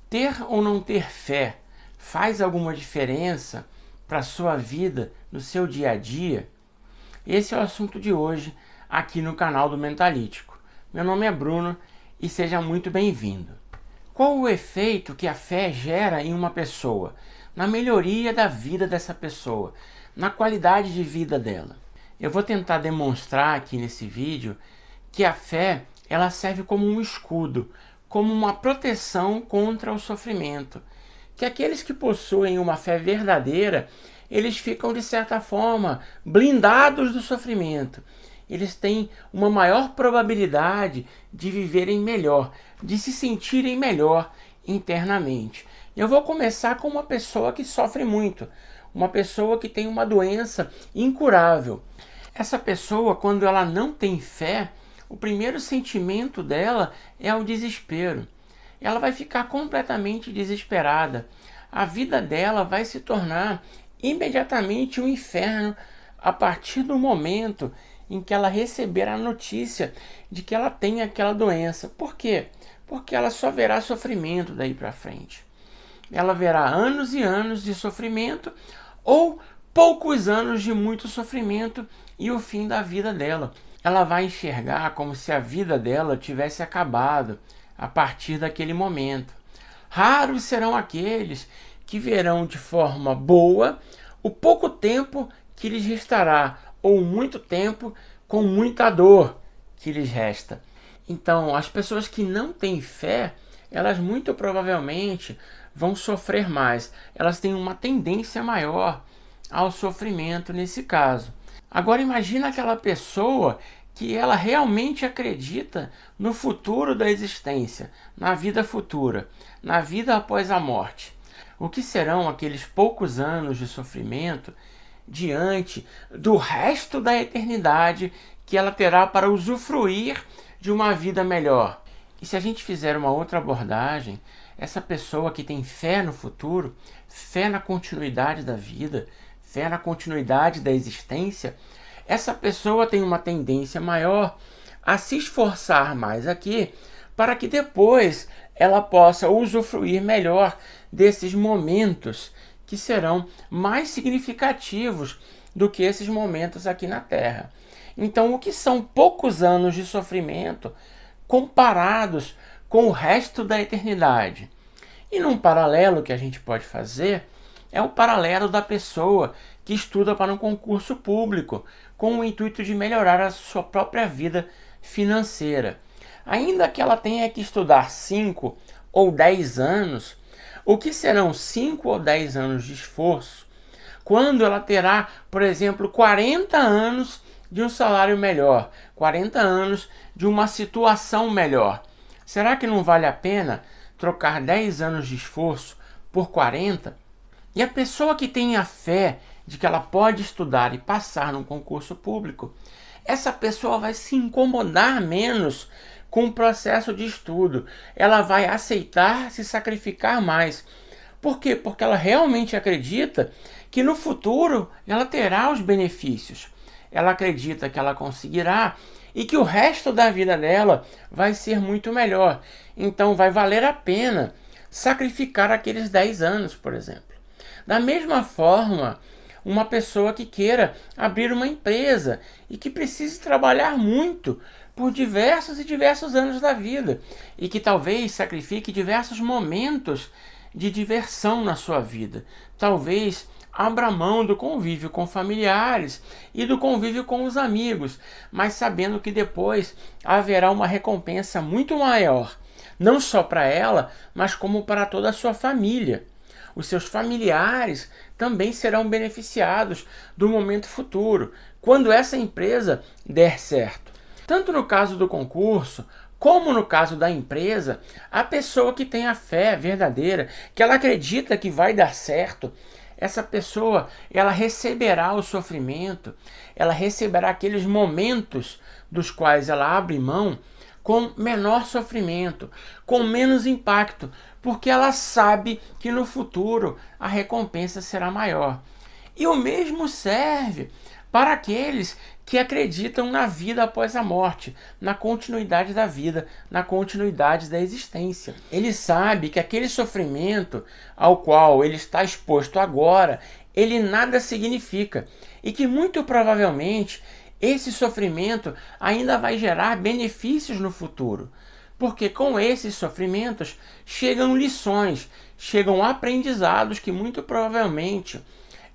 Ter ou não ter fé faz alguma diferença para a sua vida, no seu dia a dia? Esse é o assunto de hoje aqui no canal do Mentalítico. Meu nome é Bruno e seja muito bem-vindo. Qual o efeito que a fé gera em uma pessoa? Na melhoria da vida dessa pessoa, na qualidade de vida dela. Eu vou tentar demonstrar aqui nesse vídeo que a fé ela serve como um escudo, como uma proteção contra o sofrimento. Que aqueles que possuem uma fé verdadeira, eles ficam de certa forma blindados do sofrimento. Eles têm uma maior probabilidade de viverem melhor, de se sentirem melhor internamente. Eu vou começar com uma pessoa que sofre muito, uma pessoa que tem uma doença incurável. Essa pessoa, quando ela não tem fé, o primeiro sentimento dela é o desespero. Ela vai ficar completamente desesperada. A vida dela vai se tornar imediatamente um inferno a partir do momento em que ela receber a notícia de que ela tem aquela doença. Por quê? Porque ela só verá sofrimento daí para frente. Ela verá anos e anos de sofrimento ou poucos anos de muito sofrimento e o fim da vida dela. Ela vai enxergar como se a vida dela tivesse acabado a partir daquele momento. Raros serão aqueles que verão de forma boa o pouco tempo que lhes restará, ou muito tempo com muita dor que lhes resta. Então, as pessoas que não têm fé, elas muito provavelmente vão sofrer mais. Elas têm uma tendência maior ao sofrimento nesse caso. Agora imagina aquela pessoa que ela realmente acredita no futuro da existência, na vida futura, na vida após a morte. O que serão aqueles poucos anos de sofrimento diante do resto da eternidade que ela terá para usufruir de uma vida melhor? E se a gente fizer uma outra abordagem, essa pessoa que tem fé no futuro, fé na continuidade da vida, fé na continuidade da existência, essa pessoa tem uma tendência maior a se esforçar mais aqui para que depois ela possa usufruir melhor desses momentos que serão mais significativos do que esses momentos aqui na Terra. Então, o que são poucos anos de sofrimento comparados com o resto da eternidade? E num paralelo que a gente pode fazer é o paralelo da pessoa que estuda para um concurso público com o intuito de melhorar a sua própria vida financeira. Ainda que ela tenha que estudar 5 ou 10 anos, o que serão 5 ou 10 anos de esforço quando ela terá, por exemplo, 40 anos de um salário melhor, 40 anos de uma situação melhor? Será que não vale a pena trocar 10 anos de esforço por 40? E a pessoa que tem a fé de que ela pode estudar e passar num concurso público, essa pessoa vai se incomodar menos com o processo de estudo. Ela vai aceitar se sacrificar mais. Por quê? Porque ela realmente acredita que no futuro ela terá os benefícios. Ela acredita que ela conseguirá e que o resto da vida dela vai ser muito melhor. Então vai valer a pena sacrificar aqueles 10 anos, por exemplo. Da mesma forma, uma pessoa que queira abrir uma empresa e que precise trabalhar muito por diversos e diversos anos da vida e que talvez sacrifique diversos momentos de diversão na sua vida. Talvez abra mão do convívio com familiares e do convívio com os amigos, mas sabendo que depois haverá uma recompensa muito maior, não só para ela, mas como para toda a sua família. Os seus familiares também serão beneficiados do momento futuro, quando essa empresa der certo. Tanto no caso do concurso, como no caso da empresa, a pessoa que tem a fé verdadeira, que ela acredita que vai dar certo, essa pessoa, ela receberá o sofrimento, ela receberá aqueles momentos dos quais ela abre mão com menor sofrimento, com menos impacto, porque ela sabe que no futuro a recompensa será maior. E o mesmo serve para aqueles que acreditam na vida após a morte, na continuidade da vida, na continuidade da existência. Ele sabe que aquele sofrimento ao qual ele está exposto agora, ele nada significa e que muito provavelmente esse sofrimento ainda vai gerar benefícios no futuro. Porque com esses sofrimentos chegam lições, chegam aprendizados que muito provavelmente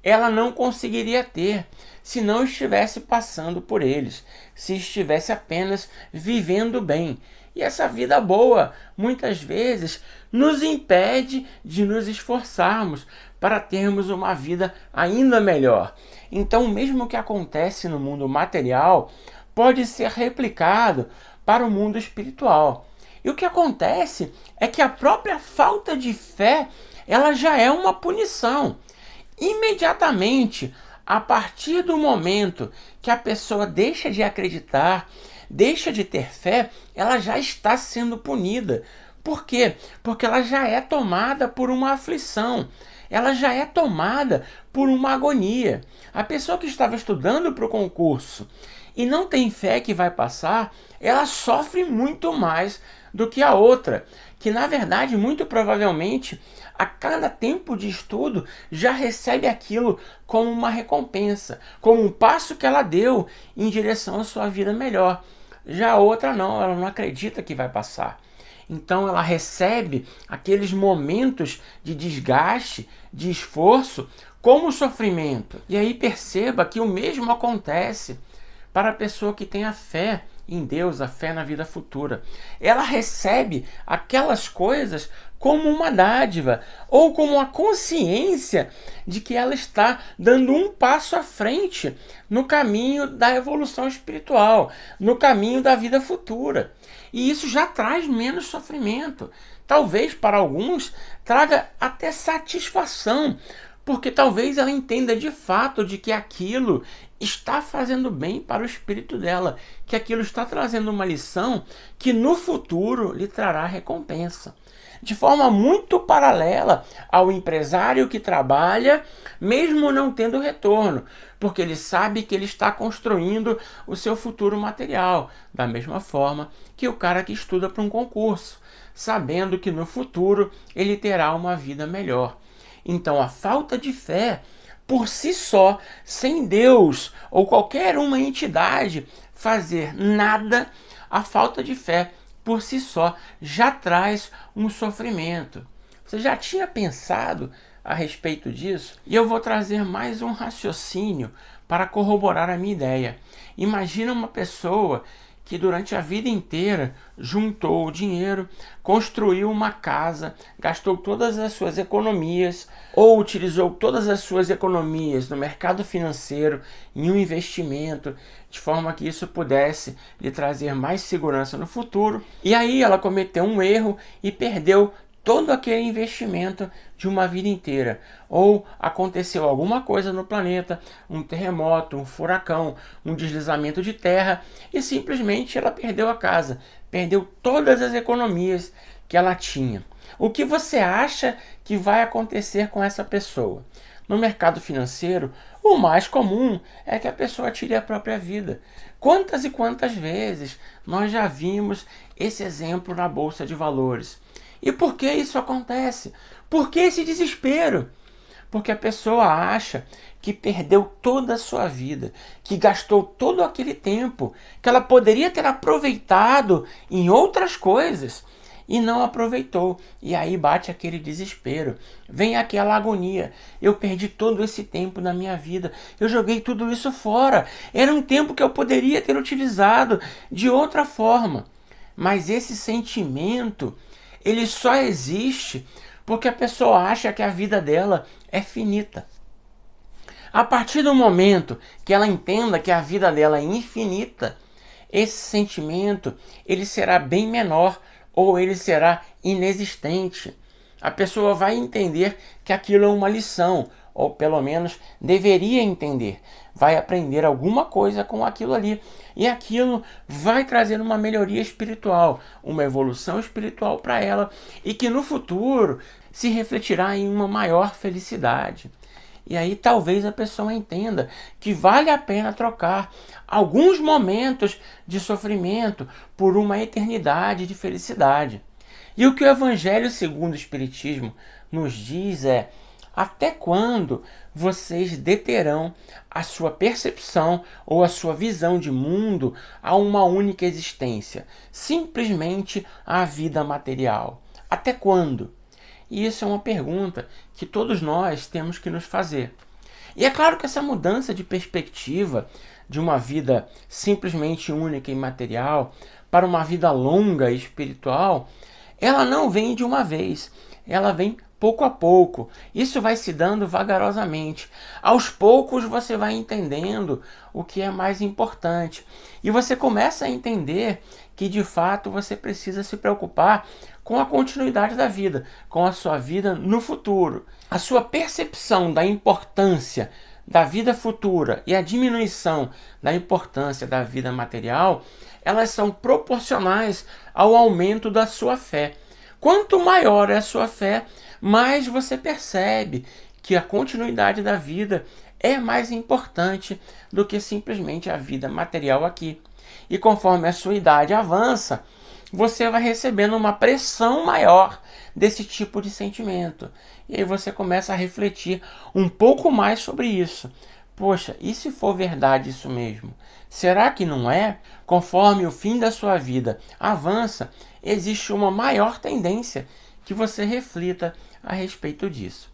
ela não conseguiria ter se não estivesse passando por eles, se estivesse apenas vivendo bem. E essa vida boa, muitas vezes, nos impede de nos esforçarmos para termos uma vida ainda melhor. Então, mesmo o que acontece no mundo material pode ser replicado para o mundo espiritual. E o que acontece é que a própria falta de fé, ela já é uma punição. Imediatamente, a partir do momento que a pessoa deixa de acreditar, deixa de ter fé, ela já está sendo punida. Por quê? Porque ela já é tomada por uma aflição, ela já é tomada por uma agonia. A pessoa que estava estudando para o concurso e não tem fé que vai passar, ela sofre muito mais do que a outra, que na verdade, muito provavelmente, a cada tempo de estudo já recebe aquilo como uma recompensa, como um passo que ela deu em direção à sua vida melhor. Já a outra não, ela não acredita que vai passar. Então ela recebe aqueles momentos de desgaste, de esforço, como sofrimento. E aí perceba que o mesmo acontece para a pessoa que tem a fé em Deus, a fé na vida futura. Ela recebe aquelas coisas como uma dádiva ou como a consciência de que ela está dando um passo à frente no caminho da evolução espiritual, no caminho da vida futura. E isso já traz menos sofrimento. Talvez para alguns traga até satisfação, porque talvez ela entenda de fato de que aquilo está fazendo bem para o espírito dela, que aquilo está trazendo uma lição que no futuro lhe trará recompensa. De forma muito paralela ao empresário que trabalha, mesmo não tendo retorno, porque ele sabe que ele está construindo o seu futuro material, da mesma forma que o cara que estuda para um concurso, sabendo que no futuro ele terá uma vida melhor. Então a falta de fé, por si só, sem Deus ou qualquer uma entidade fazer nada, a falta de fé por si só já traz um sofrimento. Você já tinha pensado a respeito disso? E eu vou trazer mais um raciocínio para corroborar a minha ideia. Imagina uma pessoa que durante a vida inteira juntou o dinheiro, construiu uma casa, gastou todas as suas economias ou utilizou todas as suas economias no mercado financeiro em um investimento, de forma que isso pudesse lhe trazer mais segurança no futuro. E aí ela cometeu um erro e perdeu todo aquele investimento de uma vida inteira. Ou aconteceu alguma coisa no planeta, um terremoto, um furacão, um deslizamento de terra, e simplesmente ela perdeu a casa, perdeu todas as economias que ela tinha. O que você acha que vai acontecer com essa pessoa? No mercado financeiro, o mais comum é que a pessoa tire a própria vida. Quantas e quantas vezes nós já vimos esse exemplo na Bolsa de Valores? E por que isso acontece? Por que esse desespero? Porque a pessoa acha que perdeu toda a sua vida, que gastou todo aquele tempo, que ela poderia ter aproveitado em outras coisas e não aproveitou. E aí bate aquele desespero, vem aquela agonia. Eu perdi todo esse tempo na minha vida, eu joguei tudo isso fora. Era um tempo que eu poderia ter utilizado de outra forma. Mas esse sentimento, ele só existe porque a pessoa acha que a vida dela é finita. A partir do momento que ela entenda que a vida dela é infinita, esse sentimento ele será bem menor ou ele será inexistente. A pessoa vai entender que aquilo é uma lição, ou pelo menos deveria entender. Vai aprender alguma coisa com aquilo ali. E aquilo vai trazer uma melhoria espiritual, uma evolução espiritual para ela, e que no futuro se refletirá em uma maior felicidade. E aí talvez a pessoa entenda que vale a pena trocar alguns momentos de sofrimento por uma eternidade de felicidade. E o que o Evangelho segundo o Espiritismo nos diz é: até quando vocês deterão a sua percepção ou a sua visão de mundo a uma única existência, simplesmente a vida material? Até quando? E isso é uma pergunta que todos nós temos que nos fazer. E é claro que essa mudança de perspectiva de uma vida simplesmente única e material para uma vida longa e espiritual, ela não vem de uma vez, ela vem pouco a pouco. Isso vai se dando vagarosamente. Aos poucos você vai entendendo o que é mais importante. E você começa a entender que de fato você precisa se preocupar com a continuidade da vida, com a sua vida no futuro. A sua percepção da importância da vida futura e a diminuição da importância da vida material, elas são proporcionais ao aumento da sua fé. Quanto maior é a sua fé, mais você percebe que a continuidade da vida é mais importante do que simplesmente a vida material aqui. E conforme a sua idade avança, você vai recebendo uma pressão maior desse tipo de sentimento. E aí você começa a refletir um pouco mais sobre isso. Poxa, e se for verdade isso mesmo? Será que não é? Conforme o fim da sua vida avança, existe uma maior tendência que você reflita a respeito disso.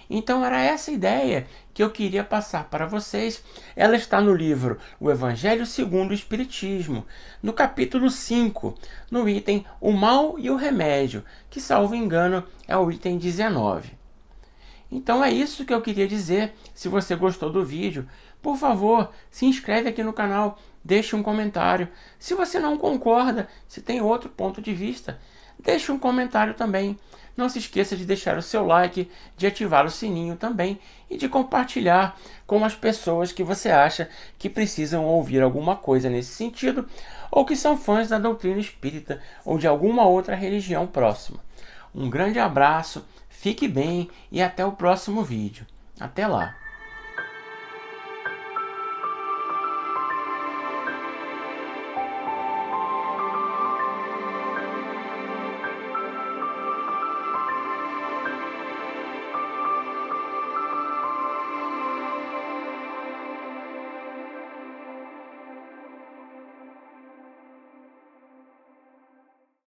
Então era essa ideia que eu queria passar para vocês. Ela está no livro O Evangelho segundo o Espiritismo, no capítulo 5, no item O Mal e o Remédio, que, salvo engano, é o item 19. Então é isso que eu queria dizer. Se você gostou do vídeo, por favor, se inscreve aqui no canal, deixe um comentário. Se você não concorda, se tem outro ponto de vista, deixe um comentário também. Não se esqueça de deixar o seu like, de ativar o sininho também e de compartilhar com as pessoas que você acha que precisam ouvir alguma coisa nesse sentido ou que são fãs da doutrina espírita ou de alguma outra religião próxima. Um grande abraço, fique bem e até o próximo vídeo. Até lá!